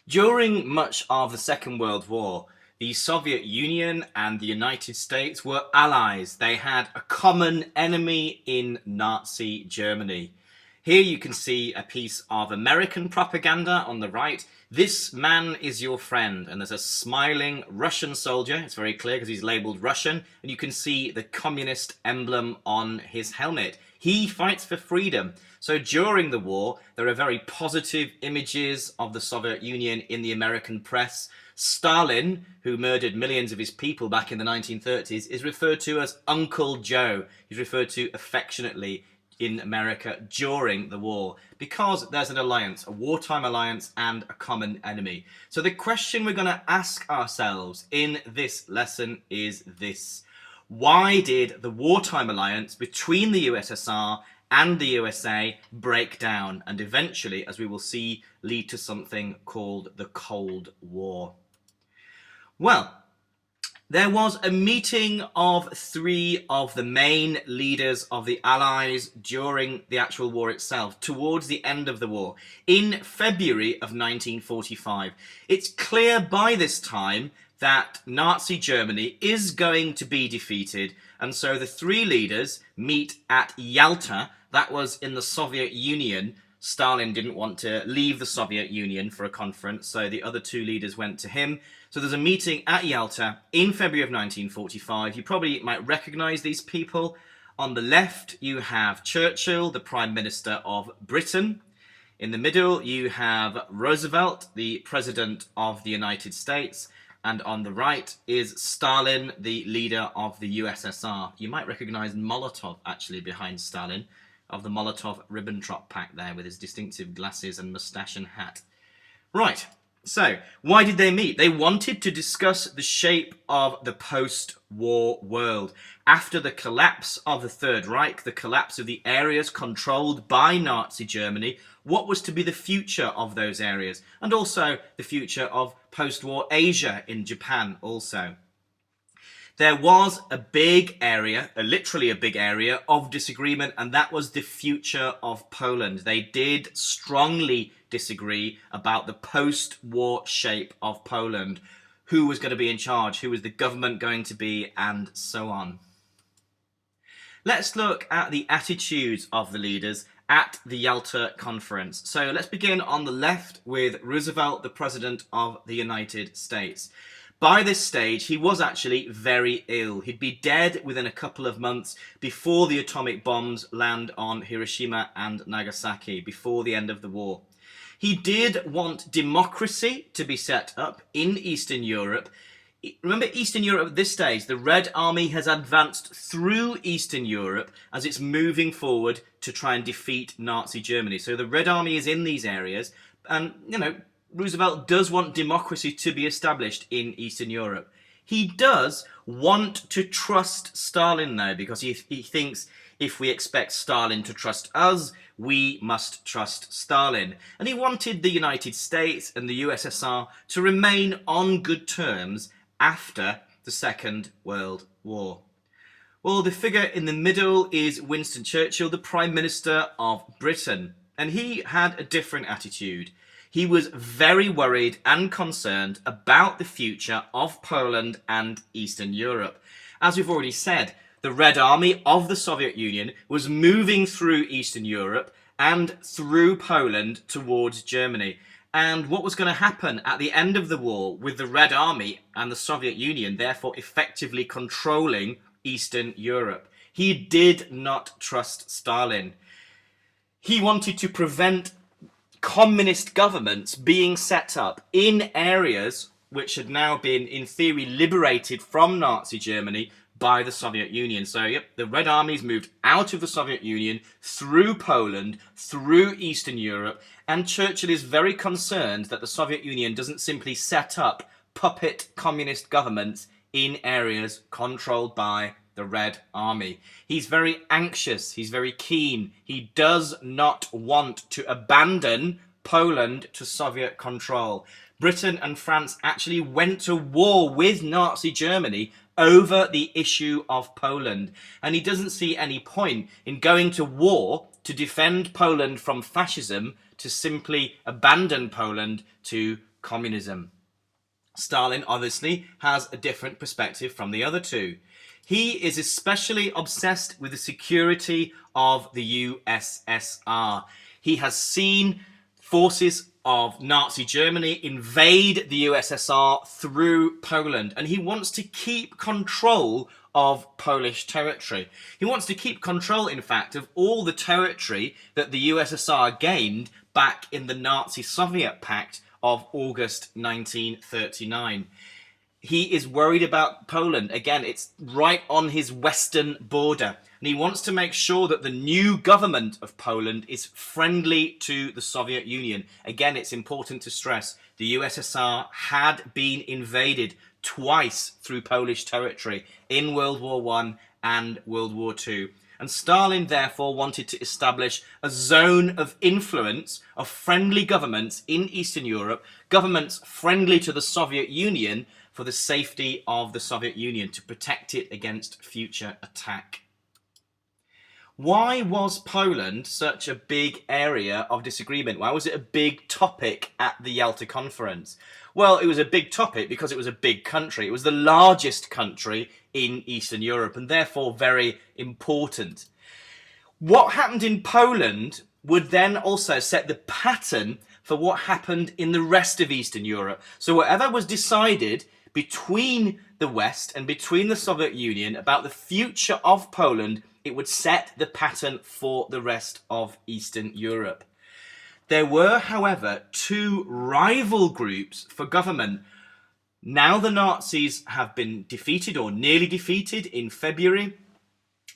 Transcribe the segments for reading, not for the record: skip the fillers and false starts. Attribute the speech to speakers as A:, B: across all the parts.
A: During much of the Second World War, the Soviet Union and the United States were allies. They had a common enemy in Nazi Germany. Here you can see a piece of American propaganda on the right. This man is your friend, and there's a smiling Russian soldier. It's very clear because he's labelled Russian, and you can see the communist emblem on his helmet. He fights for freedom. So during the war, there are very positive images of the Soviet Union in the American press. Stalin, who murdered millions of his people back in the 1930s, is referred to as Uncle Joe. He's referred to affectionately in America during the war because there's an alliance, a wartime alliance and a common enemy. So the question we're going to ask ourselves in this lesson is this: why did the wartime alliance between the USSR and the USA break down and eventually, as we will see, lead to something called the Cold War? Well, there was a meeting of three of the main leaders of the Allies during the actual war itself, towards the end of the war, in February of 1945. It's clear by this time that Nazi Germany is going to be defeated, and so the three leaders meet at Yalta. That was in the Soviet Union. Stalin didn't want to leave the Soviet Union for a conference, so the other two leaders went to him. So there's a meeting at Yalta in February of 1945. You probably might recognise these people. On the left, you have Churchill, the Prime Minister of Britain. In the middle, you have Roosevelt, the President of the United States. And on the right is Stalin, the leader of the USSR. You might recognise Molotov, actually, behind Stalin, of the Molotov-Ribbentrop Pact there, with his distinctive glasses and moustache and hat. Right. So, why did they meet? They wanted to discuss the shape of the post-war world. After the collapse of the Third Reich, the collapse of the areas controlled by Nazi Germany, what was to be the future of those areas? And also the future of post-war Asia in Japan also. There was a big area, literally a big area, of disagreement, and that was the future of Poland. They did strongly disagree about the post-war shape of Poland, who was going to be in charge, who was the government going to be, and so on. Let's look at the attitudes of the leaders at the Yalta Conference. So let's begin on the left with Roosevelt, the President of the United States. By this stage, he was actually very ill. He'd be dead within a couple of months before the atomic bombs land on Hiroshima and Nagasaki, before the end of the war. He did want democracy to be set up in Eastern Europe. Remember, Eastern Europe at this stage, the Red Army has advanced through Eastern Europe as it's moving forward to try and defeat Nazi Germany. So the Red Army is in these areas, and, Roosevelt does want democracy to be established in Eastern Europe. He does want to trust Stalin, though, because he thinks if we expect Stalin to trust us, we must trust Stalin. And he wanted the United States and the USSR to remain on good terms after the Second World War. Well, the figure in the middle is Winston Churchill, the Prime Minister of Britain, and he had a different attitude. He was very worried and concerned about the future of Poland and Eastern Europe. As we've already said, the Red Army of the Soviet Union was moving through Eastern Europe and through Poland towards Germany. And what was going to happen at the end of the war with the Red Army and the Soviet Union therefore effectively controlling Eastern Europe? He did not trust Stalin. He wanted to prevent communist governments being set up in areas which had now been, in theory, liberated from Nazi Germany by the Soviet Union. So, the Red Armies moved out of the Soviet Union, through Poland, through Eastern Europe, and Churchill is very concerned that the Soviet Union doesn't simply set up puppet communist governments in areas controlled by the Red Army. He's very anxious, he's very keen. He does not want to abandon Poland to Soviet control. Britain and France actually went to war with Nazi Germany over the issue of Poland. And he doesn't see any point in going to war to defend Poland from fascism to simply abandon Poland to communism. Stalin obviously has a different perspective from the other two. He is especially obsessed with the security of the USSR. He has seen forces of Nazi Germany invade the USSR through Poland, and he wants to keep control of Polish territory. He wants to keep control, in fact, of all the territory that the USSR gained back in the Nazi-Soviet Pact of August 1939. He is worried about Poland. Again, it's right on his western border. And he wants to make sure that the new government of Poland is friendly to the Soviet Union. Again, it's important to stress the USSR had been invaded twice through Polish territory in World War I and World War II. And Stalin therefore wanted to establish a zone of influence of friendly governments in Eastern Europe, governments friendly to the Soviet Union, for the safety of the Soviet Union, to protect it against future attack. Why was Poland such a big area of disagreement? Why was it a big topic at the Yalta Conference? Well, it was a big topic because it was a big country. It was the largest country in Eastern Europe and therefore very important. What happened in Poland would then also set the pattern for what happened in the rest of Eastern Europe. So whatever was decided between the West and between the Soviet Union about the future of Poland, it would set the pattern for the rest of Eastern Europe. There were, however, two rival groups for government. Now the Nazis have been defeated or nearly defeated in February.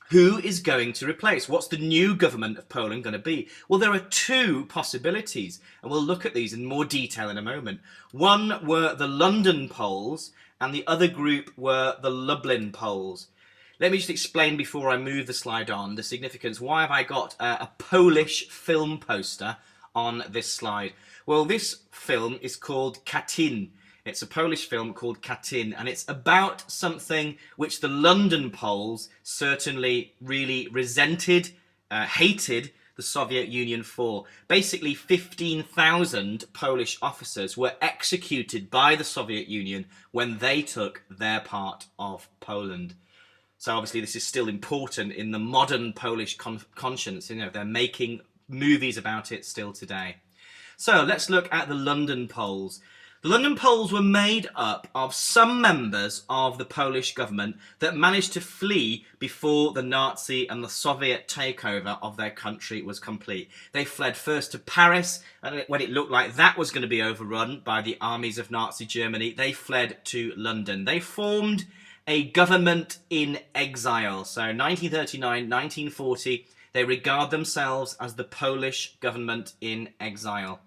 A: Who is going to replace? What's the new government of Poland going to be? Well, there are two possibilities, and we'll look at these in more detail in a moment. One were the London Poles, and the other group were the Lublin Poles. Let me just explain before I move the slide on the significance. Why have I got a Polish film poster on this slide? Well, this film is called Katyn. It's a Polish film called Katyn, and it's about something which the London Poles certainly really resented, hated the Soviet Union for. Basically, 15,000 Polish officers were executed by the Soviet Union when they took their part of Poland. So obviously this is still important in the modern Polish conscience. You know, they're making movies about it still today. So let's look at the London Poles. The London Poles were made up of some members of the Polish government that managed to flee before the Nazi and the Soviet takeover of their country was complete. They fled first to Paris, and when it looked like that was going to be overrun by the armies of Nazi Germany, they fled to London. They formed a government in exile. So 1939, 1940, they regard themselves as the Polish government in exile.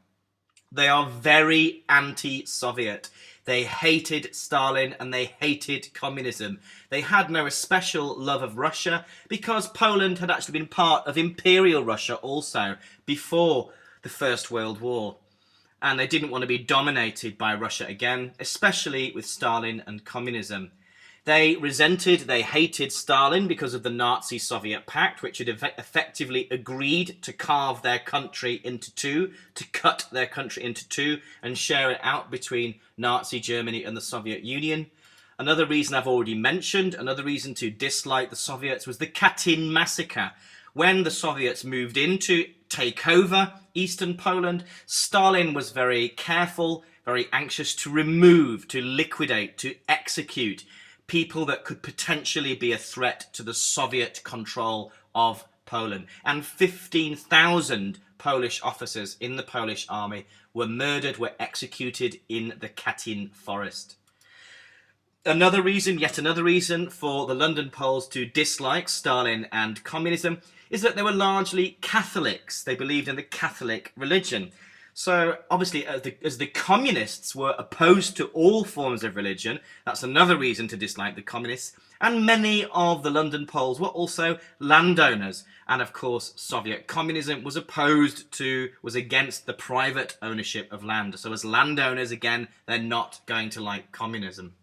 A: They are very anti-Soviet. They hated Stalin and they hated communism. They had no especial love of Russia because Poland had actually been part of Imperial Russia also before the First World War. And they didn't want to be dominated by Russia again, especially with Stalin and communism. They hated Stalin because of the Nazi-Soviet Pact, which had effectively agreed to carve their country into two, to cut their country into two and share it out between Nazi Germany and the Soviet Union. Another reason I've already mentioned, another reason to dislike the Soviets was the Katyn massacre. When the Soviets moved in to take over eastern Poland, Stalin was very careful, very anxious to remove, to liquidate, to execute people that could potentially be a threat to the Soviet control of Poland. And 15,000 Polish officers in the Polish army were murdered, were executed in the Katyn forest. Yet another reason for the London Poles to dislike Stalin and communism is that they were largely Catholics. They believed in the Catholic religion. So obviously, as the communists were opposed to all forms of religion, that's another reason to dislike the communists. And many of the London Poles were also landowners. And of course, Soviet communism was against the private ownership of land. So as landowners, again, they're not going to like communism.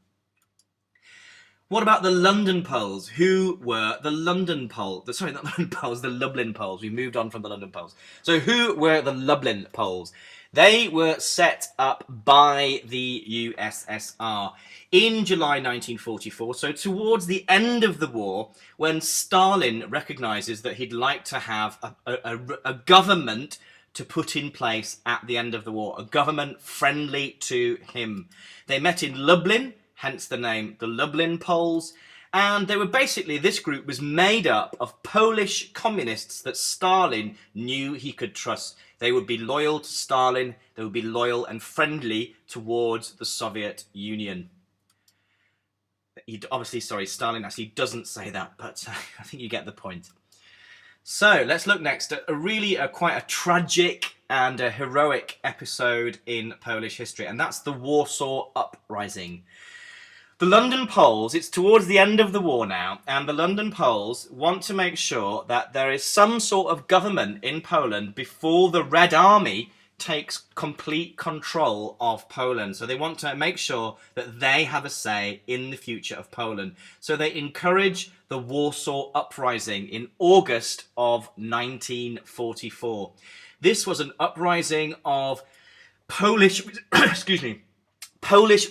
A: What about the London Poles? Who were the London Poles? Sorry, not London Poles, the Lublin Poles. We moved on from the London Poles. So who were the Lublin Poles? They were set up by the USSR in July 1944, so towards the end of the war, when Stalin recognises that he'd like to have a government to put in place at the end of the war, a government friendly to him. They met in Lublin, hence the name the Lublin Poles, and they were basically, this group was made up of Polish communists that Stalin knew he could trust. They would be loyal to Stalin, they would be loyal and friendly towards the Soviet Union. Stalin actually doesn't say that, but I think you get the point. So let's look next at quite a tragic and a heroic episode in Polish history, and that's the Warsaw Uprising. The London Poles, it's towards the end of the war now, and the London Poles want to make sure that there is some sort of government in Poland before the Red Army takes complete control of Poland. So they want to make sure that they have a say in the future of Poland. So they encourage the Warsaw Uprising in August of 1944. This was an uprising of Polish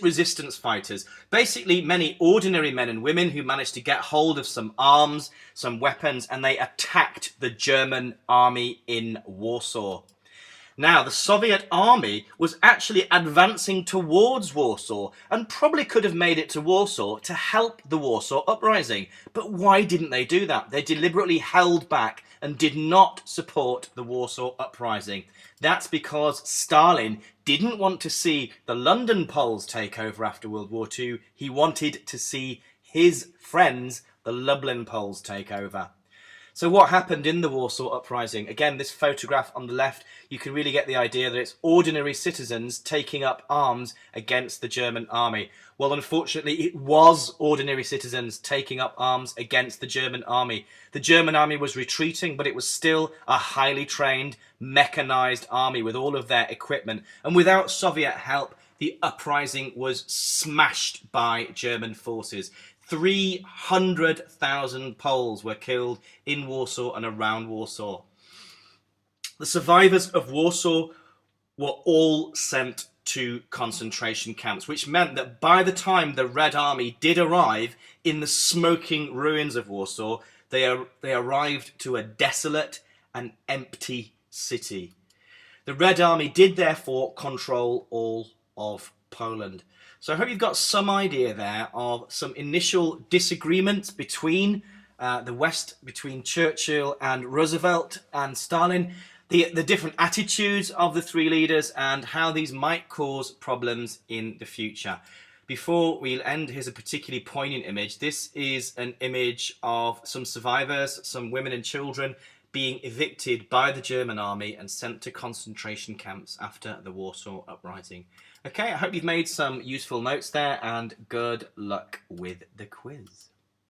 A: resistance fighters, basically many ordinary men and women who managed to get hold of some arms, some weapons, and they attacked the German army in Warsaw. Now, the Soviet army was actually advancing towards Warsaw and probably could have made it to Warsaw to help the Warsaw Uprising. But why didn't they do that? They deliberately held back and did not support the Warsaw Uprising. That's because Stalin didn't want to see the London Poles take over after World War II. He wanted to see his friends, the Lublin Poles, take over. So what happened in the Warsaw Uprising? Again, this photograph on the left, you can really get the idea that it's ordinary citizens taking up arms against the German army. Well, unfortunately, it was ordinary citizens taking up arms against the German army. The German army was retreating, but it was still a highly trained, mechanized army with all of their equipment. And without Soviet help, the uprising was smashed by German forces. 300,000 Poles were killed in Warsaw and around Warsaw. The survivors of Warsaw were all sent to concentration camps, which meant that by the time the Red Army did arrive in the smoking ruins of Warsaw, they arrived to a desolate and empty city. The Red Army did therefore control all of Poland. So I hope you've got some idea there of some initial disagreements between the West, between Churchill and Roosevelt and Stalin, the different attitudes of the three leaders and how these might cause problems in the future. Before we end, here's a particularly poignant image. This is an image of some survivors, some women and children, being evicted by the German army and sent to concentration camps after the Warsaw Uprising. Okay, I hope you've made some useful notes there, and good luck with the quiz.